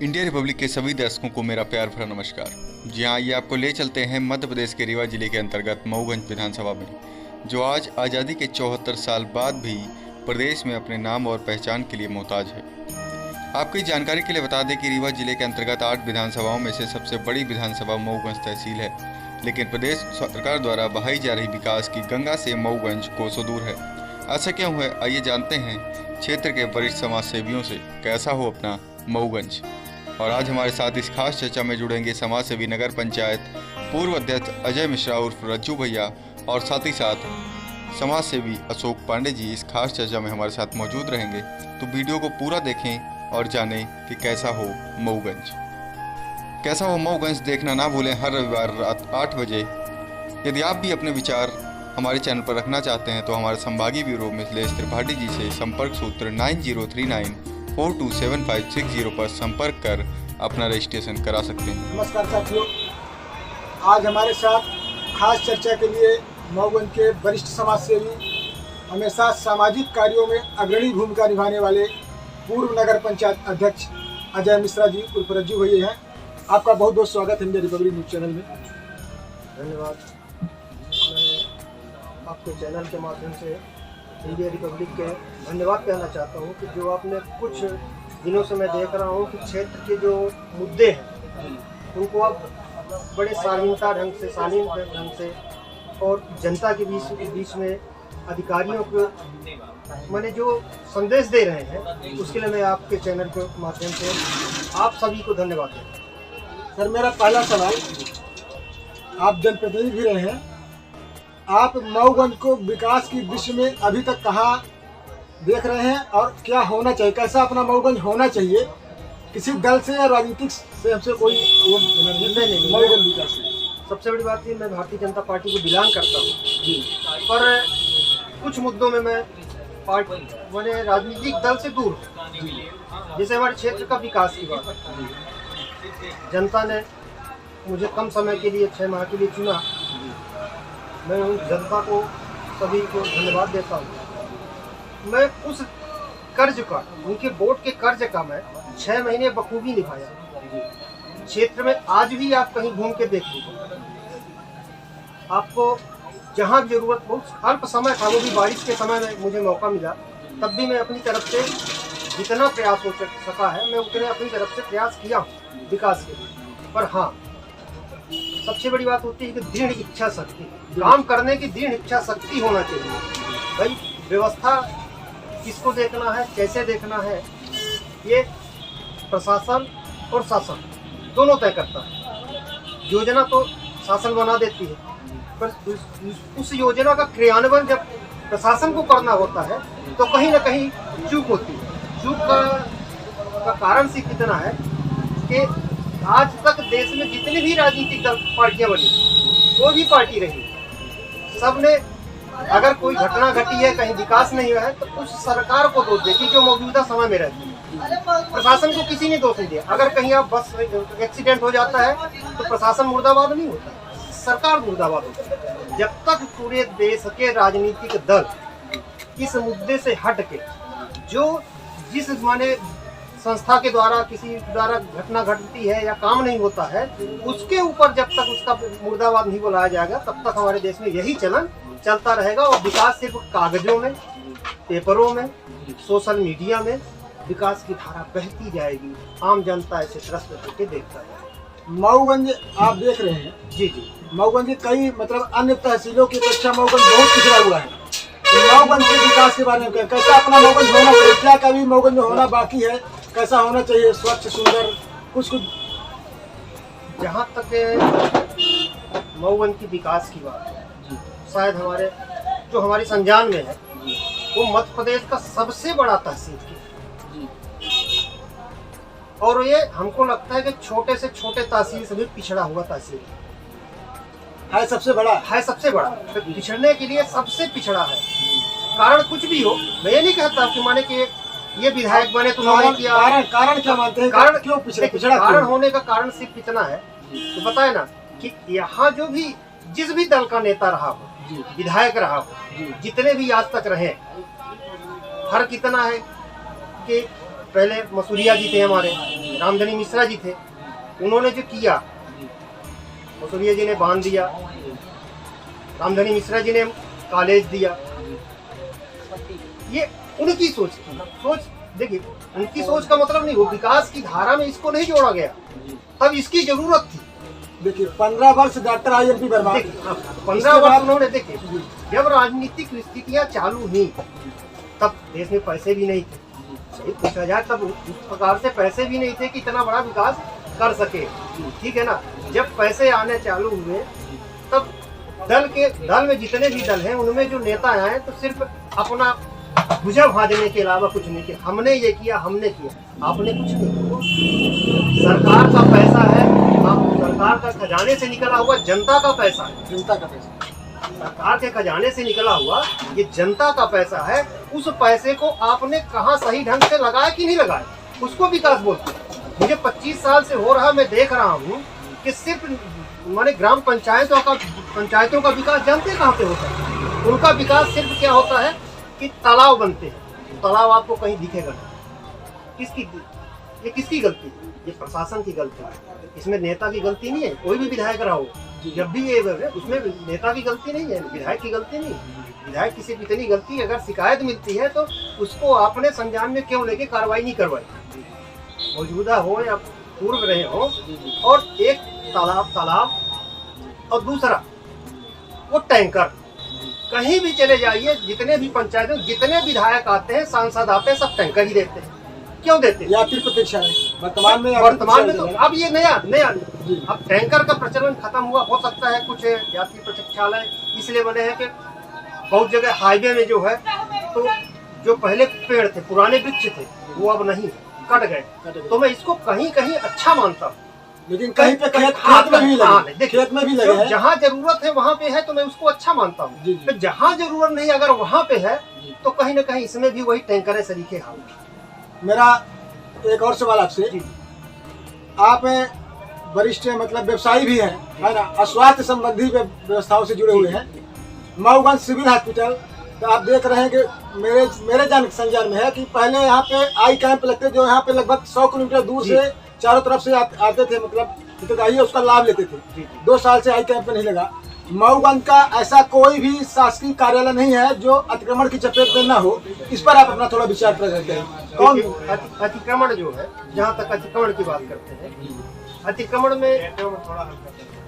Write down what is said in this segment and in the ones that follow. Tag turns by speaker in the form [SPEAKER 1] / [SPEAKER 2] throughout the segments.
[SPEAKER 1] India Republic के सभी दर्शकों को मेरा प्यार भरा नमस्कार। जी हाँ, ये आपको ले चलते हैं मध्य प्रदेश के रीवा जिले के अंतर्गत मऊगंज विधानसभा में, जो आज आज़ादी के 74 साल बाद भी प्रदेश में अपने नाम और पहचान के लिए मोहताज है। आपकी जानकारी के लिए बता दें कि रीवा जिले के अंतर्गत 8 विधानसभाओं में से सबसे बड़ी विधानसभा मऊगंज तहसील है, लेकिन प्रदेश सरकार द्वारा बहाई जा रही विकास की गंगा से मऊगंज कोसों दूर है। ऐसा क्यों है, आइए जानते हैं क्षेत्र के वरिष्ठ समाज सेवियों से कैसा हो अपना मऊगंज। और आज हमारे साथ इस खास चर्चा में जुड़ेंगे समाज सेवी नगर पंचायत पूर्व अध्यक्ष अजय मिश्रा उर्फ रज्जू भैया और साथ ही साथ समाज सेवी अशोक पांडे जी इस खास चर्चा में हमारे साथ मौजूद रहेंगे। तो वीडियो को पूरा देखें और जानें कि कैसा हो मऊगंज। कैसा हो मऊगंज देखना ना भूलें हर रविवार रात 8 बजे। यदि आप भी अपने विचार हमारे चैनल पर रखना चाहते हैं तो हमारे संभागीय ब्यूरो मिथिलेश त्रिपाठी जी से संपर्क सूत्र 9039427560 पर संपर्क कर अपना रजिस्ट्रेशन करा सकते हैं।
[SPEAKER 2] नमस्कार साथियों, आज हमारे साथ खास चर्चा के लिए मऊगंज के वरिष्ठ समाज सेवी, हमेशा सामाजिक कार्यों में अग्रणी भूमिका निभाने वाले पूर्व नगर पंचायत अध्यक्ष अजय मिश्रा जी उर्फ रज्जू भैया हैं। आपका बहुत बहुत स्वागत है इंडिया रिपब्लिक न्यूज़ चैनल में।
[SPEAKER 3] धन्यवाद। मैं आपके चैनल के माध्यम से इंडिया रिपब्लिक के धन्यवाद कहना चाहता हूँ कि जो आपने कुछ दिनों से मैं देख रहा हूँ कि क्षेत्र के जो मुद्दे हैं उनको आप बड़े शालीनता ढंग से और जनता के बीच में अधिकारियों को मैंने जो संदेश दे रहे हैं उसके लिए मैं आपके चैनल के माध्यम से आप सभी को धन्यवाद देता हूँ।
[SPEAKER 2] सर, मेरा पहला सवाल, आप जनप्रतिनिधि भी रहे हैं, आप मऊगंज को विकास की दिशा में अभी तक कहाँ देख रहे हैं और क्या होना चाहिए, कैसा अपना मऊगंज होना चाहिए? किसी दल से या राजनीतिक से हमसे कोई
[SPEAKER 3] नहीं,
[SPEAKER 2] मऊगंज विकास में।
[SPEAKER 3] सबसे बड़ी बात है मैं भारतीय जनता पार्टी को बिलोंग करता हूँ, पर कुछ मुद्दों में मैं मैंने राजनीतिक दल से दूर हूँ। जैसे हमारे क्षेत्र का विकास की बात, जनता ने मुझे कम समय के लिए 6 माह के लिए चुना। मैं उन जनता को सभी को धन्यवाद देता हूँ। मैं उस कर्ज का, उनके वोट के कर्ज का मैं 6 महीने बखूबी निभाया। क्षेत्र में आज भी आप कहीं घूम के देख लीजिए, आपको जहाँ भी जरूरत हो, अल्प समय था, वो भी बारिश के समय में मुझे मौका मिला, तब भी मैं अपनी तरफ से जितना प्रयास हो सका है मैं उतने अपनी तरफ से प्रयास किया हूँ विकास के लिए। पर हाँ, सबसे बड़ी बात होती है कि दृढ़ इच्छा शक्ति, काम करने की दृढ़ इच्छा शक्ति होना चाहिए। भाई, व्यवस्था किसको देखना है, कैसे देखना है, ये प्रशासन और शासन दोनों तय करता है। योजना तो शासन बना देती है, पर उस योजना का क्रियान्वयन जब प्रशासन को करना होता है तो कहीं ना कहीं चूक होती है। चूक का कारण सिर्फ इतना है कि आज तक देश में जितनी भी राजनीतिक दल पार्टियां बनी, कोई भी पार्टी रही, सबने अगर कोई घटना घटी है, कहीं विकास नहीं हुआ है, तो उस सरकार को दोष देती जो मौजूदा समय में रहती है। प्रशासन को किसी ने दोष नहीं दिया। अगर कहीं आप बस एक्सीडेंट हो जाता है तो प्रशासन मुर्दाबाद नहीं होता, सरकार मुर्दाबाद होती है। जब तक पूरे देश के राजनीतिक दल इस मुद्दे से हट के जो जिस माने संस्था के द्वारा किसी द्वारा घटना घटती है या काम नहीं होता है, उसके ऊपर जब तक उसका मुर्दाबाद नहीं बुलाया जाएगा तब तक हमारे देश में यही चलन चलता रहेगा। और विकास सिर्फ कागजों में, पेपरों में, सोशल मीडिया में विकास की धारा बहती जाएगी। आम जनता ऐसे त्रस्त होकर देखता है।
[SPEAKER 2] मऊगंज आप देख रहे हैं,
[SPEAKER 3] जी जी,
[SPEAKER 2] मऊगंज कई मतलब अन्य तहसीलों की अपेक्षा मऊगंज बहुत पिछड़ा हुआ है। मऊगंज के विकास के बारे में कैसा अपना मऊगंज होना चाहिए, क्या कभी मऊगंज में होना बाकी है, कैसा होना चाहिए, स्वच्छ सुंदर कुछ?
[SPEAKER 3] जहाँ तक मऊगंज की विकास की बात है, शायद हमारे संज्ञान में है, वो मध्य प्रदेश का सबसे बड़ा तहसील है। और ये हमको लगता है कि छोटे से छोटे तहसील से भी पिछड़ा हुआ तहसील
[SPEAKER 2] है, सबसे बड़ा
[SPEAKER 3] है, सबसे बड़ा। तो पिछड़ने के लिए सबसे पिछड़ा है। कारण कुछ भी हो, मैं ये नहीं कहता कि माने कि ये विधायक बने तो किया।
[SPEAKER 2] कारण क्या मानते हैं, कारण क्यों पिछड़ा?
[SPEAKER 3] कारण होने का कारण सिर्फ इतना है तो बताए ना कि यहाँ जो भी जिस भी दल का नेता रहा हो, विधायक रहा हो, जितने भी आज तक रहे, फर्क इतना है कि पहले मसूरिया जी थे हमारे, रामधनी मिश्रा जी थे, उन्होंने जो किया, मौसोलिया जी ने बांध दिया, रामधनी मिश्रा जी ने कॉलेज दिया, ये उनकी सोच थी। सोच देखिए, उनकी सोच का मतलब नहीं, वो विकास की धारा में इसको नहीं जोड़ा गया, तब इसकी जरूरत थी।
[SPEAKER 2] देखिए 15 वर्ष डॉक्टर IMP बर्बाद,
[SPEAKER 3] 15 वर्ष उन्होंने देखे, जब राजनीतिक स्थितियां चालू हुई तब देश में पैसे भी नहीं थे, सही पूछा जाए तब उस प्रकार से पैसे भी नहीं थे कि इतना बड़ा विकास कर सके, ठीक है ना। जब पैसे आने चालू हुए तब दल में जितने भी दल हैं उनमें जो नेता आए तो सिर्फ अपना भुजा भाजने के अलावा कुछ नहीं किया। हमने ये किया, हमने किया, आपने कुछ नहीं किया। सरकार का पैसा है, सरकार का खजाने से निकला हुआ जनता का पैसा है,
[SPEAKER 2] जनता का पैसा,
[SPEAKER 3] सरकार के खजाने से निकला हुआ ये जनता का पैसा है। उस पैसे को आपने कहाँ सही ढंग से लगाया कि नहीं लगाया, उसको विकास बोलते हैं। मुझे 25 साल से हो रहा, मैं देख रहा हूँ कि सिर्फ माने ग्राम पंचायतों का विकास जानते कहाँ पे होता है? उनका विकास सिर्फ क्या होता है कि तालाब बनते हैं, तालाब आपको कहीं दिखेगा नहीं। ये किसकी गलती है? ये प्रशासन की गलती है। इसमें नेता की गलती नहीं है, कोई भी विधायक रहा हो, जब भी ये उसमें नेता की गलती नहीं है, विधायक की गलती नहीं है। विधायक की सिर्फ इतनी गलती, अगर शिकायत मिलती है तो उसको आपने संज्ञान में क्यों लेके कार्रवाई नहीं करवाई, मौजूदा हो या पूर्व रहे हो। और एक तालाब और दूसरा वो टैंकर, कहीं भी चले जाइए, जितने भी पंचायतों, जितने विधायक आते हैं, सांसद आते हैं, सब टैंकर ही देते हैं। क्यों देते हैं?
[SPEAKER 2] यात्री प्रतीक्षा है वर्तमान में
[SPEAKER 3] तो अब ये नया अब टैंकर का प्रचलन खत्म हुआ। हो सकता है कुछ यात्री प्रतीक्षालय इसलिए बने हैं कि बहुत जगह हाईवे में जो है तो जो पहले पेड़ थे, पुराने वृक्ष थे, वो अब नहीं, कट गए। तो मैं इसको कहीं कहीं अच्छा मानता हूँ,
[SPEAKER 2] लेकिन कहीं पे खेत में भी लगे हैं।
[SPEAKER 3] जहाँ जरूरत है वहाँ पे है तो मैं उसको अच्छा मानता हूँ। तो जहाँ जरूरत नहीं, अगर वहाँ पे है तो कहीं ना कहीं इसमें भी वही टैंकर सरीखे हाल।
[SPEAKER 2] मेरा एक और सवाल आपसे, आप वरिष्ठ मतलब व्यवसायी भी हैं, है ना, स्वास्थ्य संबंधी व्यवस्थाओं से जुड़े हुए हैं। मऊगंज सिविल हॉस्पिटल, तो आप देख रहे हैं कि मेरे संज्ञान में है कि पहले यहाँ पे आई कैंप लगते, जो यहाँ पे लगभग 100 किलोमीटर दूर से चारों तरफ से आते थे, मतलब हितग्राही उसका लाभ लेते थे। 2 साल से आई कैंप नहीं लगा। मऊगंज का ऐसा कोई भी शासकीय कार्यालय नहीं है जो अतिक्रमण की चपेट में न हो। इस पर आप अपना थोड़ा विचार प्रकट करें।
[SPEAKER 3] कौन अतिक्रमण जो है, जहाँ तक अतिक्रमण की बात करते हैं, अतिक्रमण में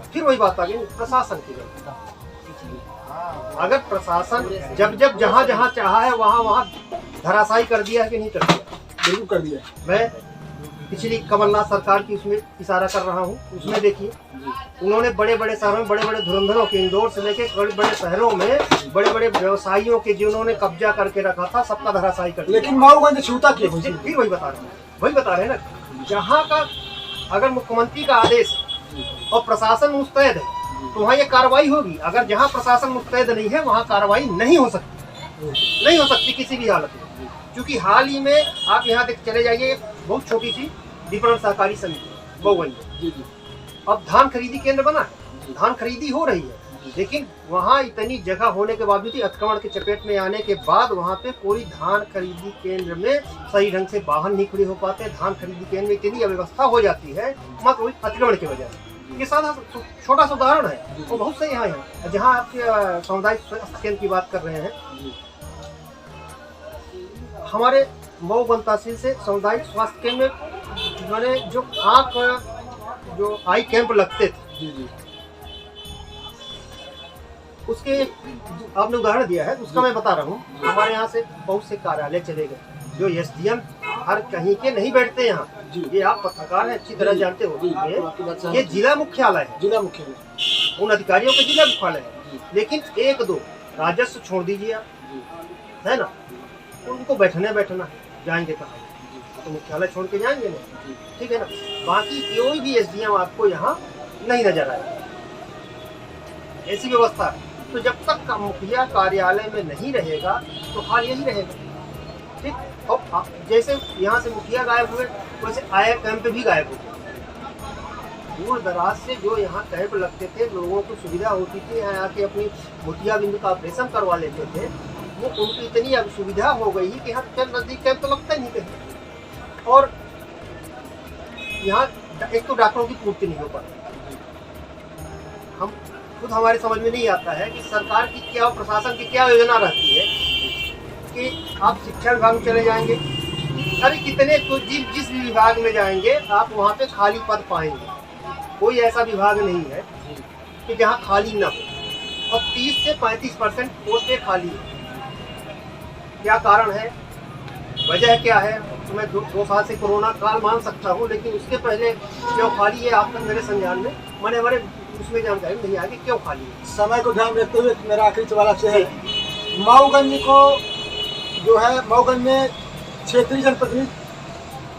[SPEAKER 3] फिर वही बात आ गई, प्रशासन की गलती। अगर प्रशासन जब जहाँ चाहा है वहाँ धराशायी कर दिया है कि नहीं कर दिया?
[SPEAKER 2] बिल्कुल कर दिया।
[SPEAKER 3] मैं पिछली कमलनाथ सरकार की उसमें इशारा कर रहा हूँ, उसमें देखिए उन्होंने बड़े बड़े शहरों में बड़े बड़े धुरंधरों के, इंदौर से लेके बड़े बड़े शहरों में बड़े बड़े व्यवसायियों के जिन्होंने कब्जा करके रखा था, सबका धराशायी कर दिया।
[SPEAKER 2] लेकिन मऊगंज छूता क्यों?
[SPEAKER 3] फिर वही बता रहे हैं ना, जहाँ का अगर मुख्यमंत्री का आदेश और प्रशासन मुस्तैद है तो वहाँ ये कार्रवाई होगी। अगर जहाँ प्रशासन मुस्तैद नहीं है वहाँ कार्रवाई नहीं हो सकती किसी भी हालत में। क्योंकि हाल ही में आप यहाँ तक चले जाइए, बहुत छोटी सी विपणन सहकारी समिति मऊगंज, अब धान खरीदी केंद्र बना है, धान खरीदी हो रही है, लेकिन वहाँ इतनी जगह होने के बावजूद अतिक्रमण के चपेट में आने के बाद वहाँ पे कोई धान खरीदी केंद्र में सही ढंग से वाहन नहीं खड़े हो पाते। धान खरीदी केंद्र में इतनी अव्यवस्था हो जाती है मात्र अतिक्रमण की वजह से। ये साधा छोटा सा उदाहरण है, वो बहुत से यहाँ है। जहाँ आपके सामुदायिक स्वास्थ्य केंद्र की बात कर रहे हैं, हमारे मऊगंज तहसील से सामुदायिक स्वास्थ्य केंद्र में मैंने जो आई कैंप लगते थे, उसके आपने उदाहरण दिया है, उसका मैं बता रहा हूँ। हमारे यहाँ से बहुत से कार्यालय चले गए, जो SDM हर कहीं के नहीं बैठते यहाँ। ये आप पत्रकार हैं, अच्छी तरह जानते हो। ये जिला मुख्यालय है, उन अधिकारियों के जिला मुख्यालय है। लेकिन 1-2 राजस्व छोड़ दीजिए आप, है ना, उनको बैठना जाएंगे कहाँ? तो मुख्यालय छोड़ के जाएंगे नहीं, ठीक है ना। बाकी कोई भी SDM आपको यहाँ नहीं नजर आएगा, ऐसी व्यवस्था है। तो जब तक का मुखिया कार्यालय में नहीं रहेगा तो हाल यही रहेगा, ठीक। और जैसे यहाँ से मुखिया गायब हुए, वैसे आया कैंप भी गायब हो गए। दूर दराज से जो यहाँ कैंप लगते थे, लोगों को सुविधा होती थी, यहाँ आके अपनी मोतिया बिंदु का ऑपरेशन करवा लेते थे, वो उनकी इतनी अब सुविधा हो गई कि यहाँ नजदीक कैंप तो लगता ही नहीं कहीं। और यहाँ एक तो डॉक्टरों की पूर्ति नहीं हो पाती। हम खुद हमारे समझ में नहीं आता है कि सरकार की क्या, प्रशासन की क्या योजना रहती है कि आप शिक्षा विभाग में चले जाएंगे, अरे कितने तो जिस भी विभाग में जाएंगे आप वहाँ पे खाली पद पाएंगे। कोई ऐसा विभाग नहीं है कि जहाँ खाली न हो, और 30 से 35% पोस्टें खाली है। क्या कारण है, वजह क्या है, तो मैं 2 साल से कोरोना काल मान सकता हूँ, लेकिन उसके पहले क्यों खाली है आप तक मेरे संज्ञान में मैंने हमारे उसमें जानकारी नहीं आ गई क्यों खाली है।
[SPEAKER 2] समय को ध्यान रखते हुए मेरा आखिरी सवाल आपसे है, मऊगंज को जो है, मऊगंज में क्षेत्रीय जनप्रतिनिधि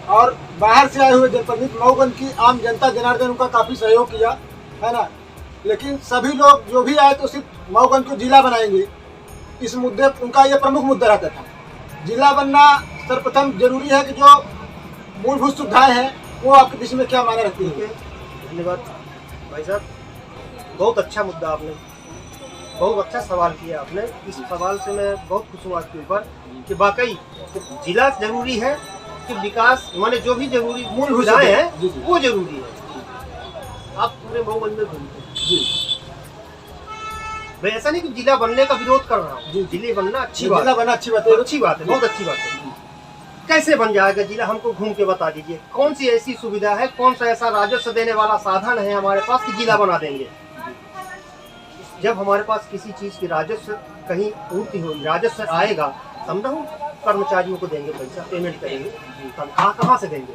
[SPEAKER 2] और बाहर से आए हुए जनप्रतिनिधि, मऊगंज की आम जनता जनार्दन उनका काफ़ी सहयोग किया है ना, लेकिन सभी लोग जो भी आए तो सिर्फ मऊगंज को जिला बनाएंगे, इस मुद्दे उनका ये प्रमुख मुद्दा रहता था। जिला बनना सर्वप्रथम जरूरी है कि जो मूलभूत सुविधाएं हैं वो आपके दृष्टि में क्या मायने रखती है?
[SPEAKER 3] धन्यवाद भाई साहब, बहुत अच्छा मुद्दा आपने, बहुत अच्छा सवाल किया आपने। इस सवाल से मैं बहुत खुश हूँ आपके ऊपर कि वाकई जिला जरूरी है कि विकास माने जो भी जरूरी मूलभूत सुविधाएं हैं वो जरूरी है। आप पूरे मऊगंज में घूमते, मैं ऐसा नहीं कि जिला बनने का विरोध कर रहा हूँ, जिले बनना अच्छी बात,
[SPEAKER 2] जिला बनना अच्छी बात है,
[SPEAKER 3] अच्छी बात है, बहुत अच्छी बात है। कैसे बन जाएगा जिला, हमको घूम के बता दीजिए। कौन सी ऐसी सुविधा है, कौन सा ऐसा राजस्व देने वाला साधन है हमारे पास कि जिला बना देंगे? जब हमारे पास किसी चीज की राजस्व कहीं पूर्ति होगी, राजस्व आएगा, समझो कर्मचारियों को देंगे पैसा, पेमेंट करेंगे, तनख्वाह कहाँ से देंगे?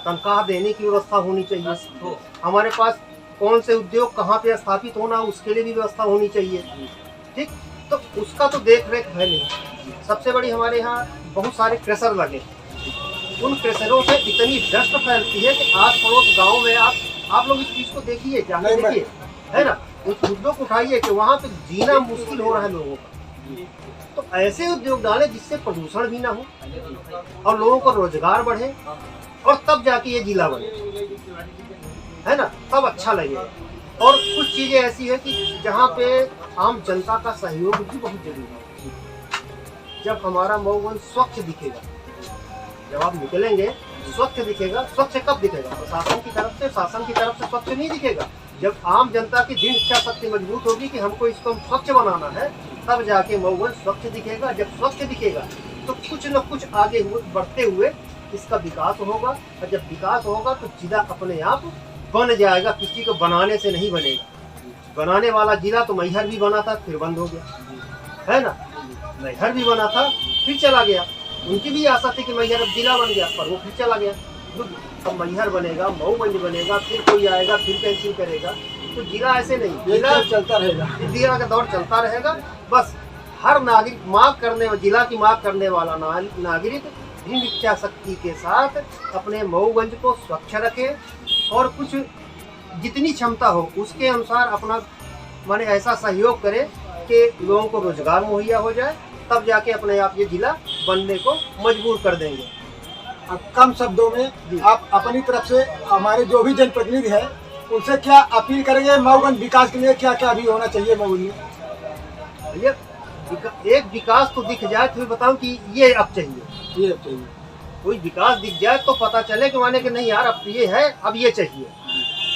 [SPEAKER 3] तनख्वाह देने की व्यवस्था होनी चाहिए। हमारे पास कौन से उद्योग कहाँ पे स्थापित होना, उसके लिए भी व्यवस्था होनी चाहिए। ठीक, तो उसका तो देख रेख है नहीं। सबसे बड़ी हमारे यहाँ बहुत सारे क्रेशर लगे, उन क्रेशरों से इतनी डस्ट फैलती है कि आस पड़ोस गाँव में आप लोग इस चीज को देखिए, जाके देखिए, है ना, उस मुद्दों को उठाइए कि वहाँ पे जीना मुश्किल हो रहा है लोगों का। तो ऐसे उद्योग डालें जिससे प्रदूषण भी ना हो और लोगों को रोजगार बढ़े, और तब जाके ये जिला बने, है ना, तब अच्छा लगेगा। और कुछ चीजें ऐसी है कि जहाँ पे आम जनता का सहयोग भी बहुत जरूरी है। जब हमारा मऊगंज स्वच्छ दिखेगा, जब आप निकलेंगे स्वच्छ दिखेगा। स्वच्छ कब दिखेगा? प्रशासन की तरफ से, शासन की तरफ से स्वच्छ नहीं दिखेगा। जब आम जनता की दृढ़ इच्छा शक्ति मजबूत होगी कि हमको इसको स्वच्छ बनाना है, तब जाके मऊगंज स्वच्छ दिखेगा। जब स्वच्छ दिखेगा तो कुछ न कुछ आगे बढ़ते हुए इसका विकास होगा, और जब विकास होगा तो जिला अपने आप बन जाएगा, किसी को बनाने से नहीं बनेगा। बनाने वाला जिला तो मैहर भी बना था, फिर बंद हो गया, है ना, मैहर भी बना था फिर चला गया। उनकी भी आशा थी कि मैहर अब जिला बन गया, पर वो फिर चला गया। अब मैहर बनेगा, मऊगंज बनेगा, फिर कोई आएगा, फिर कैंसिल करेगा। तो जिला ऐसे नहीं, जिला चलता रहेगा, जिला का दौर चलता रहेगा। बस हर नागरिक मांग करने, जिला की मांग करने वाला नागरिक दृढ़ इच्छा शक्ति के साथ अपने मऊगंज को स्वच्छ रखे, और कुछ जितनी क्षमता हो उसके अनुसार अपना माने ऐसा सहयोग करे कि लोगों को रोजगार मुहैया हो जाए, तब जाके अपने आप ये जिला बनने को मजबूर कर देंगे।
[SPEAKER 2] अब कम शब्दों में आप अपनी तरफ से हमारे जो भी जनप्रतिनिधि है उनसे क्या अपील करेंगे? मऊगंज विकास के लिए क्या क्या अभी होना चाहिए मऊगंज में?
[SPEAKER 3] ये एक विकास तो दिख जाए तो बताऊं कि ये अब चाहिए,
[SPEAKER 2] ये अब चाहिए,
[SPEAKER 3] कोई विकास दिख जाए तो पता चले कि माने कि नहीं यार अब ये है, अब ये चाहिए।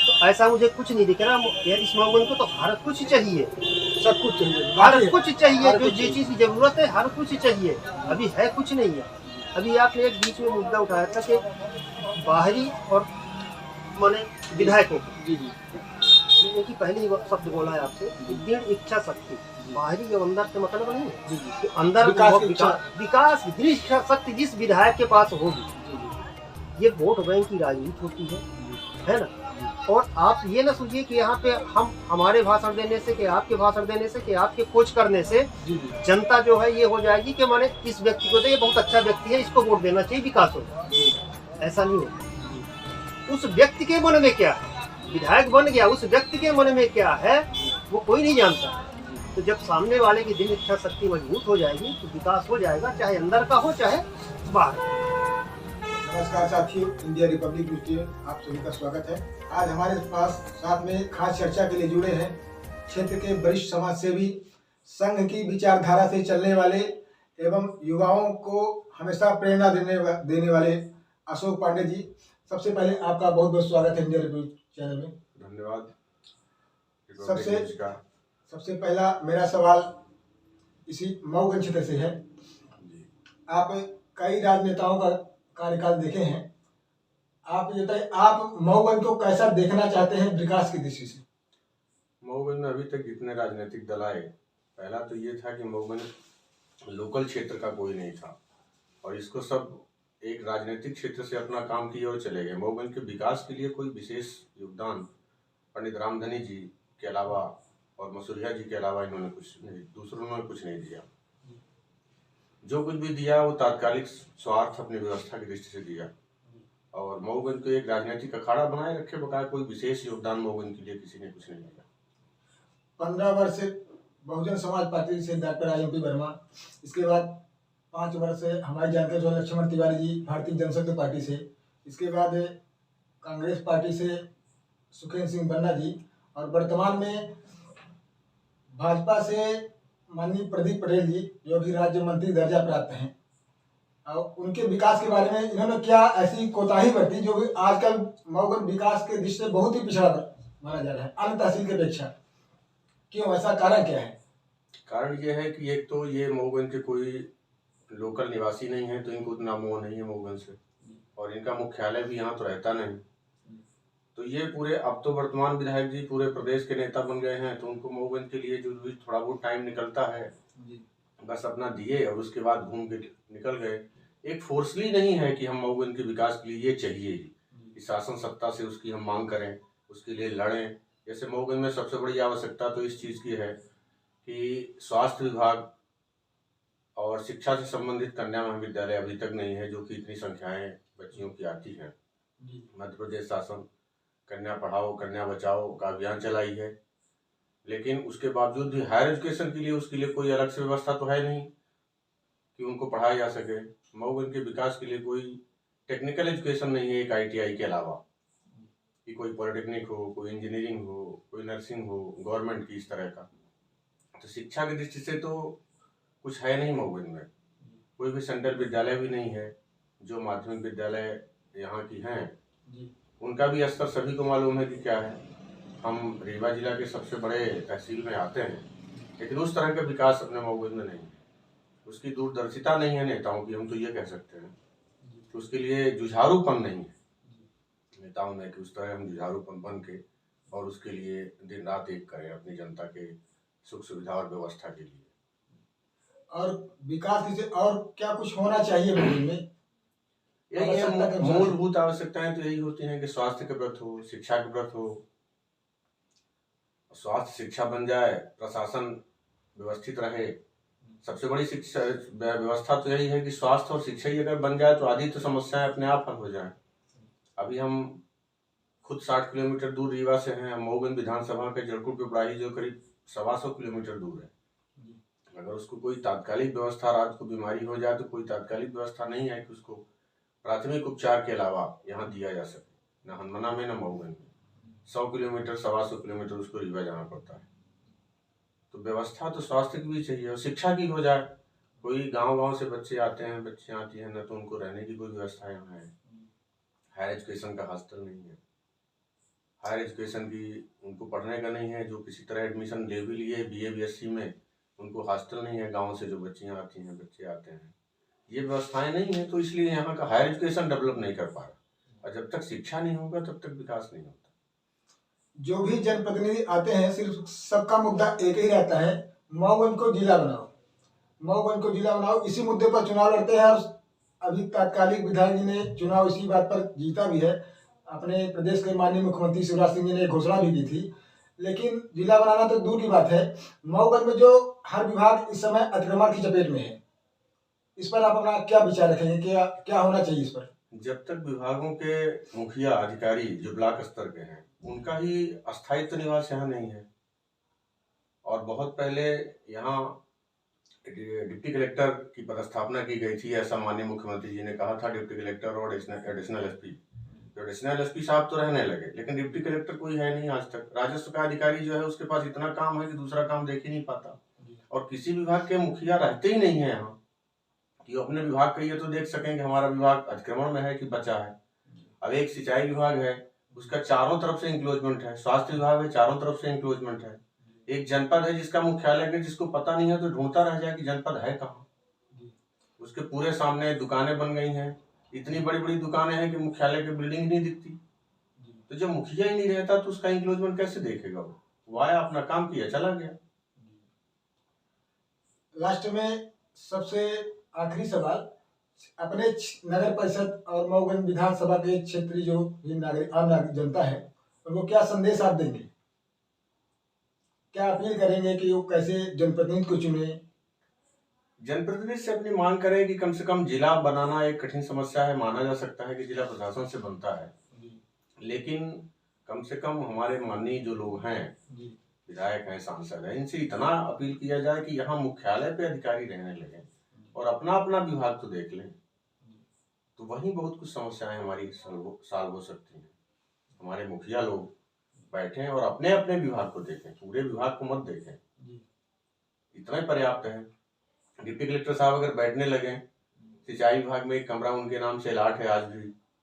[SPEAKER 3] तो ऐसा मुझे कुछ नहीं दिख रहा यार, इस मऊगंज को तो हर कुछ चाहिए,
[SPEAKER 2] सब कुछ चाहिए,
[SPEAKER 3] हर कुछ चाहिए, जो जिस चीज की जरूरत है हर कुछ चाहिए। अभी है कुछ नहीं है। अभी आपने एक बीच में मुद्दा उठाया था कि बाहरी और माने विधायकों की, एक ही पहले ही शब्द बोला है आपसे, दृढ़ इच्छा शक्ति। बाहरी और अंदर से मतलब नहीं है, अंदर विकास दृढ़ इच्छा शक्ति जिस विधायक के पास होगी। ये वोट बैंक की राजनीति होती है ना। और आप ये ना सोचिए कि यहाँ पे हम हमारे भाषण देने से, कि आपके भाषण देने से, कि आपके खोज करने से जनता जो है ये हो जाएगी कि माने इस व्यक्ति को तो ये बहुत अच्छा व्यक्ति है, इसको वोट देना चाहिए, विकास हो। ऐसा नहीं होता। उस व्यक्ति के मन में क्या है, विधायक बन गया, उस व्यक्ति के मन में क्या है वो कोई नहीं जानता। तो जब सामने वाले की दृढ़ इच्छा शक्ति मजबूत हो जाएगी तो विकास हो जाएगा, चाहे अंदर का हो चाहे बाहर।
[SPEAKER 2] नमस्कार साथियों, इंडिया रिपब्लिक न्यूज में आप सभी का स्वागत है। आज हमारे पास साथ में खास चर्चा के लिए जुड़े हैं क्षेत्र के वरिष्ठ समाज सेवी, संघ की विचारधारा से चलने वाले एवं युवाओं को हमेशा प्रेरणा देने वाले अशोक पांडे जी। सबसे पहले आपका बहुत बहुत स्वागत है इंडिया रिव्यू चैनल में।
[SPEAKER 4] धन्यवाद।
[SPEAKER 2] सबसे पहला मेरा सवाल इसी मऊगंज क्षेत्र से है। आप कई राजनेताओं का कार्यकाल देखे हैं, आप ये बताइए आप मऊगंज को कैसा देखना चाहते हैं विकास की दृष्टि से?
[SPEAKER 4] मऊगंज में अभी तक जितने राजनीतिक दल आए, पहला तो ये था कि मऊगंज लोकल क्षेत्र का कोई नहीं था और इसको सब एक राजनीतिक क्षेत्र से अपना काम किए और चले गए। मऊगंज के विकास के लिए कोई विशेष योगदान पंडित रामधनी जी के अलावा और मसूरिया जी के अलावा इन्होंने दूसरों ने कुछ नहीं दिया। जो कुछ भी दिया वो तात्कालिक स्वार्थ अपनी व्यवस्था की दृष्टि से दिया और मऊगंज को एक राजनीतिक अखाड़ा बनाए रखे, बकाया कोई विशेष योगदान मऊगंज के लिए किसी ने कुछ नहीं दिया।
[SPEAKER 2] 15 वर्ष बहुजन समाज पार्टी से डॉक्टर IMP वर्मा, इसके बाद 5 वर्ष से हमारी जानकारी जो लक्ष्मण तिवारी जी भारतीय जनशक्ति पार्टी से, इसके बाद कांग्रेस पार्टी से सुखेंद्र सिंह बन्ना जी और वर्तमान में भाजपा से माननीय प्रदीप पटेल जी जो भी राज्य मंत्री दर्जा प्राप्त हैं। और उनके विकास के बारे में इन्होंने क्या ऐसी कोताही बरती जो भी आजकल मऊगंज विकास के दृष्टि से बहुत ही पिछड़ा माना जा रहा है अन्य तहसील की अपेक्षा? क्यों, ऐसा कारण क्या है?
[SPEAKER 4] कारण ये है कि एक तो ये मऊगंज के कोई लोकल निवासी नहीं है, तो इनको उतना मोह नहीं है मऊगंज से और इनका मुख्यालय भी यहाँ तो रहता नहीं। तो ये पूरे अब तो वर्तमान विधायक जी पूरे प्रदेश के नेता बन गए हैं, तो उनको मऊगंज के लिए जो भी थोड़ा बहुत टाइम निकलता है बस अपना दिए और उसके बाद घूम के निकल गए। एक फोर्सली नहीं है कि हम मऊगंज के विकास के लिए ये चाहिए कि शासन सत्ता से उसकी हम मांग करें, उसके लिए लड़ें। जैसे मऊगंज में सबसे बड़ी आवश्यकता तो इस चीज़ की है कि स्वास्थ्य विभाग और शिक्षा से संबंधित कन्या महाविद्यालय अभी तक नहीं है, जो कि इतनी संख्याएं बच्चियों की आती हैं। मध्य प्रदेश शासन कन्या पढ़ाओ कन्या बचाओ का अभियान चलाई है, लेकिन उसके बावजूद भी हायर एजुकेशन के लिए उसके लिए कोई अलग से व्यवस्था तो है नहीं कि उनको पढ़ाया जा सके। मऊगंज के विकास के लिए कोई टेक्निकल एजुकेशन नहीं है एक ITI के अलावा, कि कोई पॉलिटेक्निक हो, कोई इंजीनियरिंग हो, कोई नर्सिंग हो गवर्नमेंट की इस तरह का। तो शिक्षा की दृष्टि से तो कुछ है नहीं मऊगंज में, कोई भी सेंट्रल विद्यालय भी नहीं है। जो माध्यमिक विद्यालय यहाँ की हैं उनका भी स्तर सभी को मालूम है कि क्या है। हम रीवा जिला के सबसे बड़े तहसील में आते हैं, लेकिन उस तरह का विकास अपने मऊगंज में नहीं है, उसकी दूरदर्शिता नहीं है नेताओं की, हम तो ये कह सकते हैं। तो उसके लिए जुझारूपन नहीं है नेताओं में कि उस तरह हम जुझारूपन बन के और उसके लिए दिन रात एक करें अपनी जनता के सुख सुविधा और व्यवस्था के लिए।
[SPEAKER 2] और विकास से और क्या कुछ होना चाहिए मऊगंज में?
[SPEAKER 4] यही मूलभूत आवश्यकताएं तो यही होती हैं कि स्वास्थ्य के प्रति हो, शिक्षा के प्रति हो। स्वास्थ्य शिक्षा बन जाए, प्रशासन व्यवस्थित रहे। सबसे बड़ी शिक्षा व्यवस्था तो यही है कि स्वास्थ्य और शिक्षा ही अगर बन जाए तो आधी तो समस्याएं अपने आप हल हो जाए। अभी हम खुद 60 किलोमीटर दूर रीवा से हैं, मऊगंज विधानसभा के जड़कुट पिपराही जो करीब 125 किलोमीटर दूर है। अगर उसको कोई तात्कालिक व्यवस्था, रात को बीमारी हो जाए तो कोई तात्कालिक व्यवस्था नहीं है कि उसको प्राथमिक उपचार के अलावा यहाँ दिया जा सके, न हनुमाना में न मऊगंज में। 100 किलोमीटर 125 किलोमीटर उसको रीवा जाना पड़ता है। तो व्यवस्था तो स्वास्थ्य की भी चाहिए और शिक्षा की हो जाए। कोई गांव से बच्चे आते हैं, बच्चियाँ आती हैं, न तो उनको रहने की कोई व्यवस्था यहाँ है। हायर एजुकेशन का हॉस्टल नहीं है, हायर एजुकेशन की उनको पढ़ने का नहीं है। जो किसी तरह एडमिशन ले भी लिए BA BSc में, उनको हॉस्टल नहीं है। गाँव से जो बच्चियाँ आती हैं, बच्चे आते हैं, ये व्यवस्थाएं नहीं है, तो इसलिए यहाँ का हायर एजुकेशन डेवलप नहीं कर पा रहा। और जब तक शिक्षा नहीं होगा तब तक विकास नहीं होता।
[SPEAKER 2] जो भी जनप्रतिनिधि आते हैं सिर्फ सबका मुद्दा एक ही रहता है, मऊगंज को जिला बनाओ, मऊगंज को जिला बनाओ। इसी मुद्दे पर चुनाव लड़ते हैं और अभी तात्कालिक विधायक जी ने चुनाव इसी बात पर जीता भी है। अपने प्रदेश के माननीय मुख्यमंत्री शिवराज सिंह जी ने घोषणा भी की थी, लेकिन जिला बनाना तो दूर की बात है। मऊगंज में जो हर विभाग इस समय अतिक्रमण की चपेट में है, इस पर आप अपना क्या विचार रखेंगे? क्या होना चाहिए इस पर?
[SPEAKER 4] जब तक विभागों के मुखिया अधिकारी जो ब्लॉक स्तर के हैं उनका ही अस्थायित्व निवास यहाँ नहीं है। और बहुत पहले यहाँ डिप्टी कलेक्टर की पदस्थापना की गई थी, ऐसा माननीय मुख्यमंत्री जी ने कहा था। डिप्टी कलेक्टर और एडिशनल SP, तो एडिशनल SP साहब तो रहने लगे, लेकिन डिप्टी कलेक्टर कोई है नहीं आज तक। राजस्व का अधिकारी जो है उसके पास इतना काम है कि दूसरा काम देख ही नहीं पाता। और किसी विभाग के मुखिया रहते ही नहीं है यहाँ कि अपने विभाग का ये तो देख सकें कि हमारा विभाग अतिक्रमण में है कि बचा है। अब अब एक सिंचाई विभाग है, उसका चारों तरफ से इंक्लोजमेंट है, स्वास्थ्य विभाग है, चारों तरफ से इंक्लोजमेंट है। एक जनपद है जिसका मुख्यालय है, जिसको पता नहीं है तो ढूंढता रह जाए कि जनपद है कहाँ। उसके पूरे सामने दुकानें बन गई हैं, इतनी बड़ी बड़ी दुकानें हैं कि मुख्यालय की बिल्डिंग नहीं दिखती। तो जब मुखिया ही नहीं रहता तो उसका इंक्लोजमेंट कैसे देखेगा? वो आया, अपना काम किया, चला गया।
[SPEAKER 2] लास्ट में सबसे आखिरी सवाल, अपने नगर परिषद और मऊगंज विधानसभा के क्षेत्रीय जो भी नागरिक आम नागरिक जनता है, उनको क्या संदेश आप देंगे? क्या अपील करेंगे कि वो कैसे जनप्रतिनिधि को चुने?
[SPEAKER 4] जनप्रतिनिधि से अपनी मांग करें कि कम से कम जिला बनाना एक कठिन समस्या है, माना जा सकता है कि जिला प्रशासन से बनता है, लेकिन कम से कम हमारे माननीय जो लोग हैं, विधायक हैं, सांसद हैं, इनसे इतना अपील किया जाए कि यहाँ मुख्यालय पे अधिकारी रहने लगे और अपना अपना विभाग तो देख लें, तो वहीं बहुत कुछ समस्याएं हमारी सॉल्व हो सकती हैं। हमारे मुखिया लोग बैठें और अपने अपने विभाग को देखें, पूरे विभाग को मत देखें, इतना ही पर्याप्त है। डिप्टी कलेक्टर साहब अगर बैठने लगे, सिंचाई विभाग में एक कमरा उनके नाम से अलॉट है,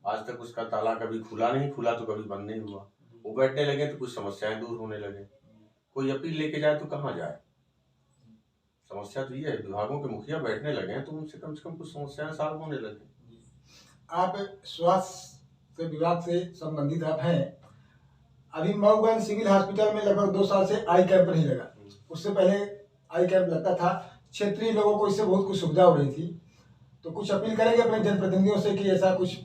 [SPEAKER 4] आज तक उसका ताला कभी खुला नहीं, खुला तो कभी बंद नहीं हुआ। वो बैठने लगे तो कुछ समस्याएं दूर होने लगे। कोई अपील लेके जाए तो कहाँ जाए? समस्या तो ये है, विभागों के मुखिया बैठने लगे तो उनसे कम से कम कुछ समस्याएं सॉल्व होने लगे।
[SPEAKER 2] आप स्वास्थ्य विभाग से संबंधित आप हैं, अभी मऊगंज सिविल हॉस्पिटल में लगभग 2 साल से आई कैंप नहीं लगा। उससे पहले आई कैंप लगता था, क्षेत्रीय लोगों को इससे बहुत कुछ सुविधा हो रही थी। तो कुछ अपील करेंगे अपने जनप्रतिनिधियों से कि ऐसा कुछ?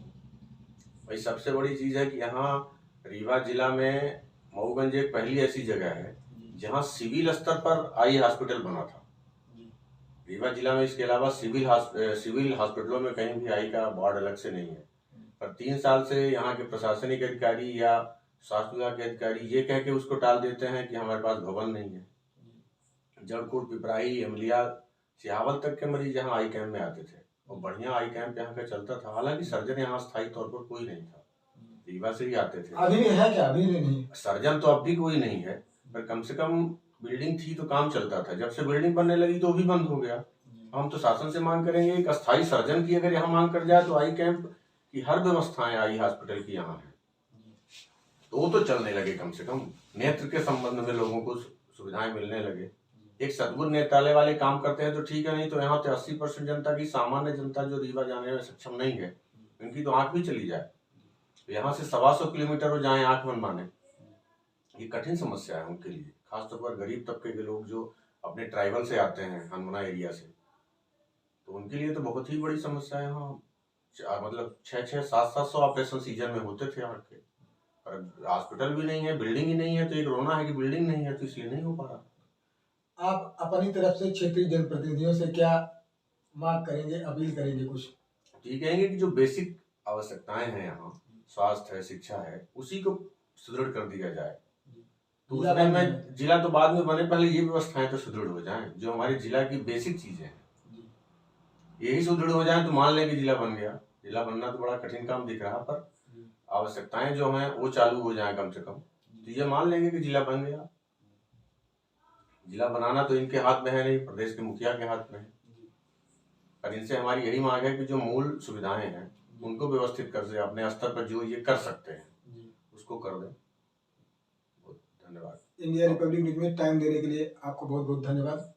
[SPEAKER 4] भाई सबसे बड़ी चीज है कि यहाँ रीवा जिला में मऊगंज एक पहली ऐसी जगह है जहाँ सिविल स्तर पर आई हॉस्पिटल बना था। रीवा जिला में इसके अलावा सिविल हॉस्पिटलों में कहीं भी आई का वार्ड अलग से नहीं है। पर 3 साल से यहाँ के प्रशासनिक अधिकारी या स्वास्थ्य विभाग के अधिकारी ये कह के उसको टाल देते हैं कि हमारे पास भवन नहीं है। जड़कोट, पिपराही, अमलिया, सिहावल तक के मरीज यहाँ आई कैंप में आते थे और बढ़िया आई कैंप यहाँ का चलता था। हालांकि सर्जन यहाँ स्थायी तौर पर कोई नहीं था, रीवा से ही आते थे।
[SPEAKER 2] अभी भी है क्या? अभी नहीं
[SPEAKER 4] सर्जन तो अब भी कोई नहीं है, पर कम से कम बिल्डिंग थी तो काम चलता था। जब से बिल्डिंग बनने लगी तो भी बंद हो गया। हम तो शासन से मांग करेंगे एक अस्थायी सर्जन की अगर यहाँ मांग कर जाए तो आई कैंप की हर व्यवस्थाएं आई हॉस्पिटल की यहाँ है तो वो तो चलने लगे। कम से कम नेत्र के संबंध में लोगों को सुविधाएं मिलने लगे। एक सद्गुण नेत्रालय वाले काम करते हैं तो ठीक है, नहीं तो यहाँ तो 80% जनता की, सामान्य जनता जो रीवा जाने में सक्षम नहीं है, उनकी तो आंख भी चली जाए। यहाँ से 125 किलोमीटर हो जाए आंख बनवाने, ये कठिन समस्या है उनके लिए। खासतौर पर गरीब तबके के लोग जो अपने ट्राइबल से आते हैं, हनुमना एरिया से, तो उनके लिए तो बहुत ही बड़ी समस्या है। यहाँ मतलब 600-700 ऑपरेशन सीजन में होते थे आंख के, पर हॉस्पिटल भी नहीं है, बिल्डिंग ही नहीं है। तो एक रोना है कि बिल्डिंग नहीं है, तो इसलिए नहीं हो पा रहा।
[SPEAKER 2] आप अपनी तरफ से क्षेत्रीय जनप्रतिनिधियों से क्या मांग करेंगे, अपील करेंगे कुछ?
[SPEAKER 4] ये कहेंगे कि जो बेसिक आवश्यकताएं हैं यहाँ, स्वास्थ्य है, शिक्षा है, उसी को सुदृढ़ कर दिया जाए। तो उसमें में जिला तो बाद में बने, पहले ये व्यवस्थाएं तो सुदृढ़ हो जाएं। जो हमारे जिला की बेसिक चीजें हैं यही सुदृढ़ हो जाए तो मान लें कि जिला बन गया। जिला बनना तो बड़ा कठिन काम दिख रहा, पर आवश्यकताएं जो हैं वो चालू हो जाए कम से कम, तो ये मान लेंगे कि जिला बन गया। जिला बनाना तो इनके हाथ में है नहीं, प्रदेश के मुखिया के हाथ में है। पर इनसे हमारी यही मांग है कि जो मूल सुविधाएं हैं उनको व्यवस्थित कर दे, अपने स्तर पर जो ये कर सकते हैं उसको कर दें। बहुत धन्यवाद।
[SPEAKER 2] इंडिया रिपब्लिक न्यूज में टाइम देने के लिए आपको बहुत बहुत धन्यवाद।